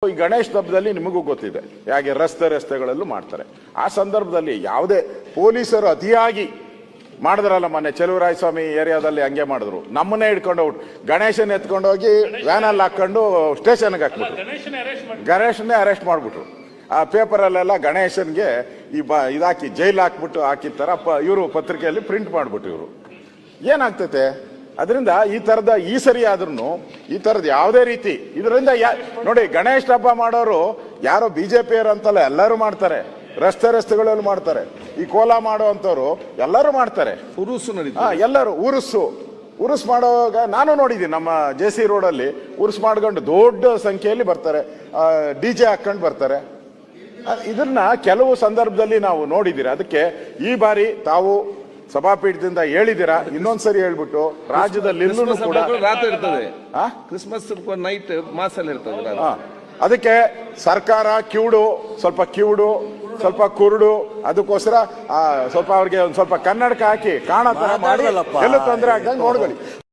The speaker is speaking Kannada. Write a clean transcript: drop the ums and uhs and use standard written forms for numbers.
ಈ ಗಣೇಶ ಹಬ್ಬದಲ್ಲಿ ನಿಮಗೂ ಗೊತ್ತಿದೆ ಹೇಗೆ ರಸ್ತೆಗಳಲ್ಲೂ ಮಾಡ್ತಾರೆ. ಆ ಸಂದರ್ಭದಲ್ಲಿ ಯಾವುದೇ ಪೊಲೀಸರು ಅತಿಯಾಗಿ ಮಾಡಿದ್ರಲ್ಲ, ಮೊನ್ನೆ ಚೆಲುವರಾಯಸ್ವಾಮಿ ಏರಿಯಾದಲ್ಲಿ ಹಂಗೆ ಮಾಡಿದ್ರು. ನಮ್ಮನ್ನೇ ಹಿಡ್ಕೊಂಡು ಗಣೇಶನ್ ಎತ್ಕೊಂಡೋಗಿ ವ್ಯಾನಲ್ಲಿ ಹಾಕೊಂಡು ಸ್ಟೇಷನ್ಗೆ ಹಾಕ್ಬಿಟ್ರು. ಗಣೇಶನ್ನೇ ಅರೆಸ್ಟ್ ಮಾಡ್ಬಿಟ್ರು. ಆ ಪೇಪರಲ್ಲೆಲ್ಲ ಗಣೇಶನ್ಗೆ ಇದಾಕಿ ಜೈಲ್ ಹಾಕ್ಬಿಟ್ಟು ಹಾಕಿರ್ತಾರ ಇವರು ಪತ್ರಿಕೆಯಲ್ಲಿ ಪ್ರಿಂಟ್ ಮಾಡ್ಬಿಟ್ಟು ಇವರು. ಏನಾಗ್ತೈತೆ ಅದರಿಂದ ಈ ಸರಿ ಆದ್ರೂ ಈ ತರದ್ ಯಾವುದೇ ರೀತಿ ಇದರಿಂದ ನೋಡಿ, ಗಣೇಶ ಹಬ್ಬ ಮಾಡೋರು ಯಾರೋ ಬಿಜೆಪಿಯರು ಅಂತಲ್ಲ, ಎಲ್ಲರೂ ಮಾಡ್ತಾರೆ. ರಸ್ತೆಗಳಲ್ಲಿ ಮಾಡ್ತಾರೆ. ಈ ಕೋಲ ಮಾಡುವಂತವ್ರು ಎಲ್ಲರೂ ಮಾಡ್ತಾರೆ. ಎಲ್ಲರೂ ಉರುಸು ಮಾಡುವಾಗ ನಾನು ನೋಡಿದ್ದೀನಿ. ನಮ್ಮ JC ರೋಡಲ್ಲಿ ಉರುಸು ಮಾಡ್ಕೊಂಡು ದೊಡ್ಡ ಸಂಖ್ಯೆಯಲ್ಲಿ ಬರ್ತಾರೆ. DJ ಹಾಕೊಂಡು ಬರ್ತಾರೆ. ಇದನ್ನ ಕೆಲವು ಸಂದರ್ಭದಲ್ಲಿ ನಾವು ನೋಡಿದ್ದೀರಾ. ಅದಕ್ಕೆ ಈ ಬಾರಿ ತಾವು ಸಭಾಪೀಠದಿಂದ ಹೇಳಿದಿರಾ, ಇನ್ನೊಂದ್ಸರಿ ಹೇಳ್ಬಿಟ್ಟು ರಾಜ್ಯದಲ್ಲಿ ಕೂಡ ರಾತ್ರಿ ಇರ್ತದೆ, ಕ್ರಿಸ್ಮಸ್ ನೈಟ್ ಮಾಸಲ್ಲಿ ಇರ್ತದೆ. ಅದಕ್ಕೆ ಸರ್ಕಾರ ಸ್ವಲ್ಪ ಕಿವುಡು ಸ್ವಲ್ಪ ಕುರುಡು, ಅದಕ್ಕೋಸ್ಕರ ಸ್ವಲ್ಪ ಅವ್ರಿಗೆ ಒಂದ್ ಸ್ವಲ್ಪ ಕನ್ನಡಕ ಹಾಕಿ ಕಾಣೋ ತರ ಮಾಡಿ ಎಲ್ಲೂ ತೊಂದರೆ ಆಗ್ದಂಗೆ ನೋಡ್ಕೊಳ್ಳಿ.